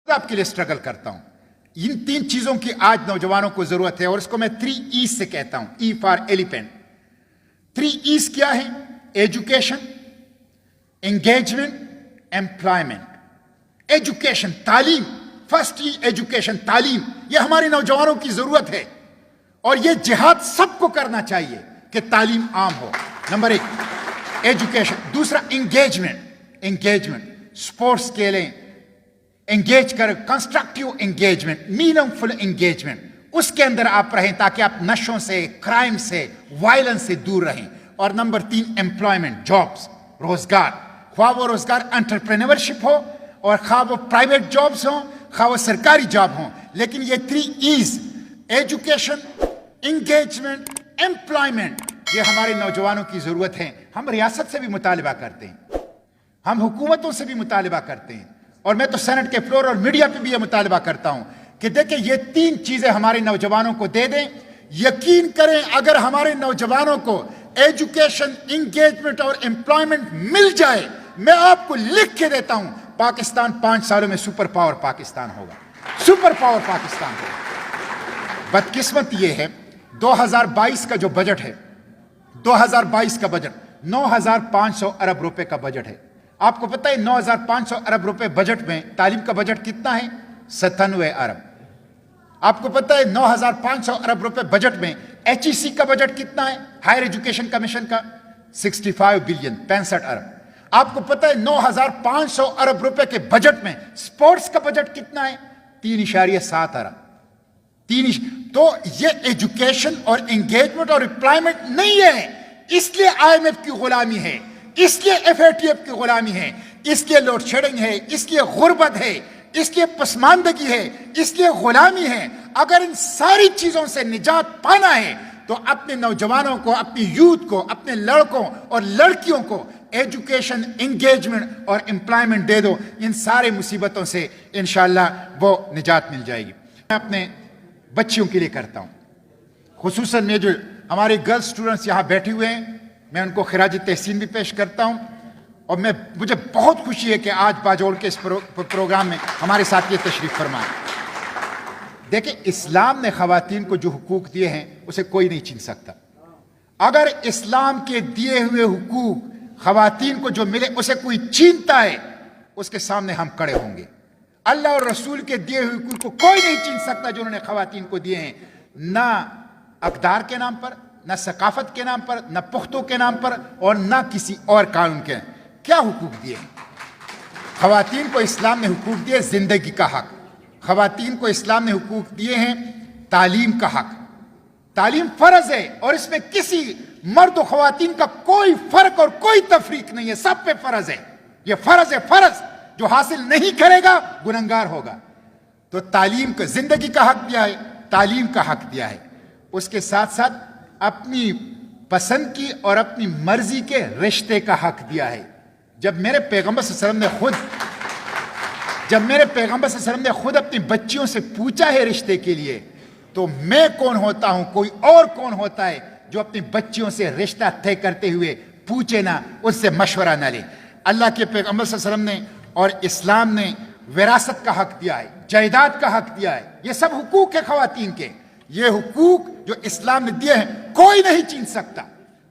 آپ کے لیے اسٹرگل کرتا ہوں. ان تین چیزوں کی آج نوجوانوں کو ضرورت ہے اور اس کو میں 3 ایز سے کہتا ہوں. E for elephant. 3 ایز کیا ہے؟ Education, engagement, employment. ایجوکیشن، تعلیم. فرسٹ ایجوکیشن، تعلیم. یہ ہمارے نوجوانوں کی ضرورت ہے اور یہ جہاد سب کو کرنا چاہیے کہ تعلیم عام ہو. Number 1 education. دوسرا انگیجمنٹ. انگیجمنٹ سپورٹس کھیلیں، انگیج کر، constructive engagement, meaningful engagement. اس کے اندر آپ رہیں تاکہ آپ نشوں سے، کرائم سے، وائلنس سے دور رہیں. اور نمبر 3 ایمپلائمنٹ، جابس، روزگار. خواہ وہ روزگار انٹرپرینورشپ ہو اور خواہ وہ پرائیویٹ جابس ہوں، خواہ وہ سرکاری جاب ہوں، لیکن یہ 3 ایز ایجوکیشن، انگیجمنٹ، ایمپلائمنٹ یہ ہمارے نوجوانوں کی ضرورت ہے. ہم ریاست سے بھی مطالبہ کرتے ہیں، ہم حکومتوں سے بھی مطالبہ کرتے ہیں، اور میں تو سینٹ کے فلور اور میڈیا پہ بھی یہ مطالبہ کرتا ہوں کہ دیکھیں یہ 3 چیزیں ہمارے نوجوانوں کو دے دیں. یقین کریں اگر ہمارے نوجوانوں کو ایجوکیشن، انگیجمنٹ اور امپلائمنٹ مل جائے، میں آپ کو لکھ کے دیتا ہوں پاکستان 5 سالوں میں سپر پاور پاکستان ہوگا. سپر پاور پاکستان ہوگا. بدقسمت یہ ہے 2022 کا جو بجٹ ہے، 2022 کا بجٹ 9,500 ارب روپے کا بجٹ ہے. آپ کو پتہ ہے 9,500 ارب روپے بجٹ میں تعلیم کا بجٹ کتنا ہے؟ 97 ارب. آپ کو پتہ ہے 9,500 ارب روپے بجٹ میں HEC کا بجٹ کتنا ہے؟ ہائر ایجوکیشن کمیشن کا 65 بلین، 65 ارب. آپ کو پتہ ہے 9,500 ارب روپے کے بجٹ میں سپورٹس کا بجٹ کتنا ہے؟ 3.7 ارب. تو یہ ایجوکیشن اور انگیجمنٹ اور امپلائمنٹ نہیں ہے. اس لیے IMF کی غلامی ہے، اس لیے FATF کی غلامی ہے، اس لیے لوڈ شیڈنگ ہے، اس لیے غربت ہے، اس لیے پسماندگی ہے، اس لیے غلامی ہے. اگر ان ساری چیزوں سے نجات پانا ہے تو اپنے نوجوانوں کو، اپنی یوتھ کو، اپنے لڑکوں اور لڑکیوں کو ایجوکیشن، انگیجمنٹ اور امپلائمنٹ دے دو. ان سارے مصیبتوں سے انشاءاللہ وہ نجات مل جائے گی. میں اپنے بچیوں کے لیے کرتا ہوں، خصوصاً یہ جو ہمارے گرلز اسٹوڈنٹس یہاں بیٹھے ہوئے ہیں، میں ان کو خراج تحسین بھی پیش کرتا ہوں. اور مجھے بہت خوشی ہے کہ آج باجوڑ کے اس پروگرام میں ہمارے ساتھ یہ تشریف فرما ہے. دیکھیں اسلام نے خواتین کو جو حقوق دیے ہیں اسے کوئی نہیں چھین سکتا. اگر اسلام کے دیے ہوئے حقوق خواتین کو جو ملے اسے کوئی چھینتا ہے، اس کے سامنے ہم کھڑے ہوں گے. اللہ اور رسول کے دیے ہوئے حقوق کو کوئی نہیں چھین سکتا جو انہوں نے خواتین کو دیے ہیں، نہ اقدار کے نام پر، نہ ثقافت کے نام پر، نہ پختوں کے نام پر، اور نہ کسی اور قانون کے. کیا حقوق دیے ہیں خواتین کو؟ اسلام نے حقوق دیے زندگی کا حق. خواتین کو اسلام نے حقوق دیے ہیں تعلیم کا حق. تعلیم فرض ہے اور اس میں کسی مرد و خواتین کا کوئی فرق اور کوئی تفریق نہیں ہے، سب پہ فرض ہے. یہ فرض ہے، فرض. جو حاصل نہیں کرے گا گنہگار ہوگا. تو تعلیم کا، زندگی کا حق دیا ہے، تعلیم کا حق دیا ہے. اس کے ساتھ ساتھ اپنی پسند کی اور اپنی مرضی کے رشتے کا حق دیا ہے. جب میرے پیغمبر صلی اللہ علیہ وسلم نے خود اپنی بچیوں سے پوچھا ہے رشتے کے لیے، تو میں کون ہوتا ہوں، کوئی اور کون ہوتا ہے جو اپنی بچیوں سے رشتہ طے کرتے ہوئے پوچھے نہ، اس سے مشورہ نہ لے. اللہ کے پیغمبر صلی اللہ علیہ وسلم نے اور اسلام نے وراثت کا حق دیا ہے، جائیداد کا حق دیا ہے. یہ سب حقوق ہے خواتین کے. یہ حقوق جو اسلام نے دیے ہیں کوئی نہیں چھین سکتا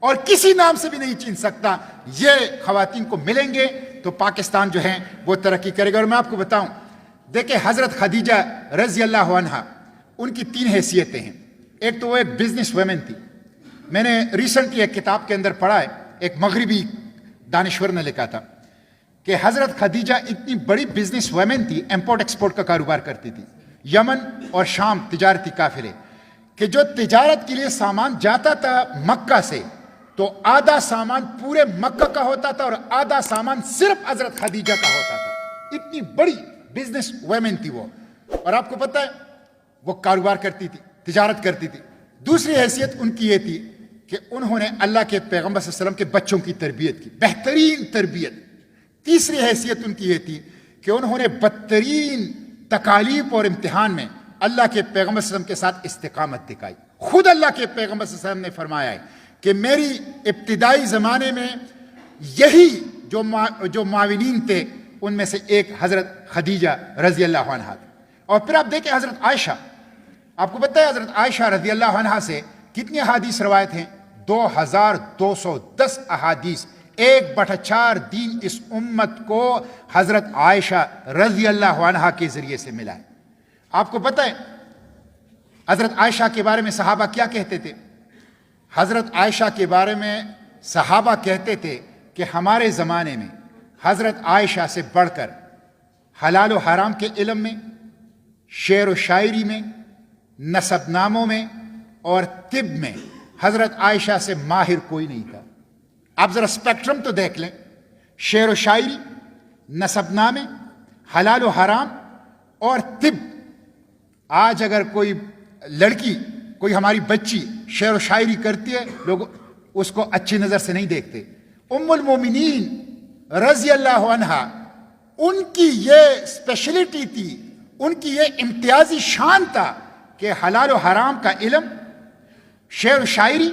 اور کسی نام سے بھی نہیں چھین سکتا. یہ خواتین کو ملیں گے تو پاکستان جو ہے وہ ترقی کرے گا. اور میں آپ کو بتاؤں، دیکھیں حضرت خدیجہ رضی اللہ عنہا، ان کی 3 حیثیتیں ہیں. ایک تو وہ ایک بزنس ویمن تھی. میں نے ریسنٹلی ایک کتاب کے اندر پڑھا ہے، ایک مغربی دانشور نے لکھا تھا کہ حضرت خدیجہ اتنی بڑی بزنس ویمن تھی، امپورٹ ایکسپورٹ کا کاروبار کرتی تھی، یمن اور شام تجارتی قافلے، کہ جو تجارت کے لیے سامان جاتا تھا مکہ سے تو آدھا سامان پورے مکہ کا ہوتا تھا اور آدھا سامان صرف حضرت خدیجہ کا ہوتا تھا. اتنی بڑی بزنس ویمن تھی وہ. اور آپ کو پتہ ہے وہ کاروبار کرتی تھی، تجارت کرتی تھی. دوسری حیثیت ان کی یہ تھی کہ انہوں نے اللہ کے پیغمبر صلی اللہ علیہ وسلم کے بچوں کی تربیت کی، بہترین تربیت. تیسری حیثیت ان کی یہ تھی کہ انہوں نے بدترین تکالیف اور امتحان میں اللہ کے پیغمبر صلی اللہ علیہ وسلم کے ساتھ استقامت دکھائی. خود اللہ کے پیغمبر صلی اللہ علیہ وسلم نے فرمایا ہے کہ میری ابتدائی زمانے میں یہی جو معاونین تھے ان میں سے ایک حضرت خدیجہ رضی اللہ عنہا تھی۔ اور پھر آپ دیکھیں حضرت عائشہ، آپ کو پتہ ہے حضرت عائشہ رضی اللہ عنہا سے کتنی احادیث روایت ہیں؟ 2210 احادیث، 1/4 دین اس امت کو حضرت عائشہ رضی اللہ عنہا کے ذریعے سے ملا ہے۔ آپ کو پتہ ہے حضرت عائشہ کے بارے میں صحابہ کیا کہتے تھے؟ حضرت عائشہ کے بارے میں صحابہ کہتے تھے کہ ہمارے زمانے میں حضرت عائشہ سے بڑھ کر حلال و حرام کے علم میں، شعر و شاعری میں، نسب ناموں میں اور طب میں حضرت عائشہ سے ماہر کوئی نہیں تھا۔ آپ ذرا اسپیکٹرم تو دیکھ لیں، شعر و شاعری، نسب نامے، حلال و حرام اور طب۔ آج اگر کوئی لڑکی، کوئی ہماری بچی شعر و شاعری کرتی ہے، لوگ اس کو اچھی نظر سے نہیں دیکھتے۔ ام المومنین رضی اللہ عنہا، ان کی یہ اسپیشلٹی تھی، ان کی یہ امتیازی شان تھا کہ حلال و حرام کا علم، شعر و شاعری،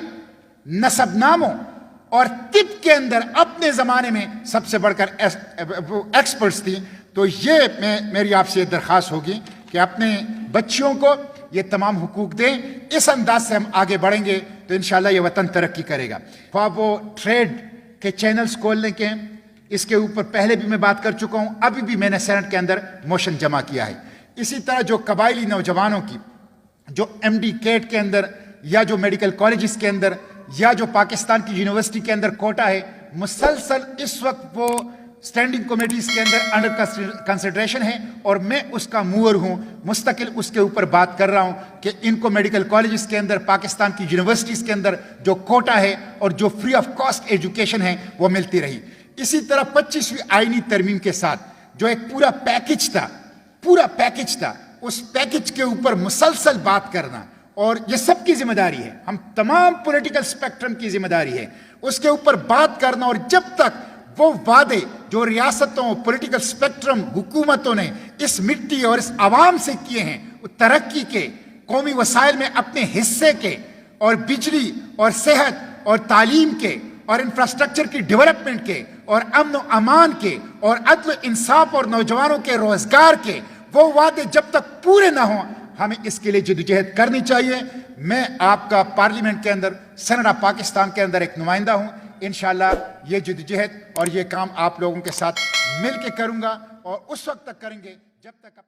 نسب ناموں اور طب کے اندر اپنے زمانے میں سب سے بڑھ کر ایکسپرٹس تھی۔ تو یہ میری آپ سے درخواست ہوگی کہ اپنے بچیوں کو یہ تمام حقوق دیں۔ اس انداز سے ہم آگے بڑھیں گے تو انشاءاللہ یہ وطن ترقی کرے گا۔ وہ ٹریڈ کے چینلز کھولنے کے ہیں، اس کے اوپر پہلے بھی میں بات کر چکا ہوں، ابھی بھی میں نے سینٹ کے اندر موشن جمع کیا ہے۔ اسی طرح جو قبائلی نوجوانوں کی جو ایم ڈی کیٹ کے اندر یا جو میڈیکل کالجز کے اندر یا جو پاکستان کی یونیورسٹی کے اندر کوٹا ہے، مسلسل اس وقت وہ اسٹینڈنگ کمیٹیز کے اندر انڈر کنسیڈریشن ہے، اور میں اس کا موور ہوں، مستقل اس کے اوپر بات کر رہا ہوں کہ ان کو میڈیکل کالجز کے اندر، پاکستان کی یونیورسٹیز کے اندر جو کوٹا ہے اور جو فری آف کاسٹ ایجوکیشن ہے وہ ملتی رہی۔ اسی طرح 25ویں آئینی ترمیم کے ساتھ جو ایک پورا پیکج تھا، اس پیکج کے اوپر مسلسل بات کرنا، اور یہ سب کی ذمہ داری ہے، ہم تمام پولیٹیکل سپیکٹرم کی ذمہ داری ہے اس کے اوپر بات کرنا۔ اور جب تک وہ وعدے جو ریاستوں، پولیٹیکل سپیکٹرم حکومتوں نے اس مٹی اور اس عوام سے کیے ہیں، ترقی کے، قومی وسائل میں اپنے حصے کے، اور بجلی اور صحت اور تعلیم کے اور انفراسٹرکچر کی ڈیولپمنٹ کے اور امن و امان کے اور عدل و انصاف اور نوجوانوں کے روزگار کے، وہ وعدے جب تک پورے نہ ہوں ہمیں اس کے لیے جدوجہد کرنی چاہیے۔ میں آپ کا پارلیمنٹ کے اندر، سینٹ آف پاکستان کے اندر ایک نمائندہ ہوں، انشاءاللہ یہ جدوجہد اور یہ کام آپ لوگوں کے ساتھ مل کے کروں گا، اور اس وقت تک کریں گے جب تک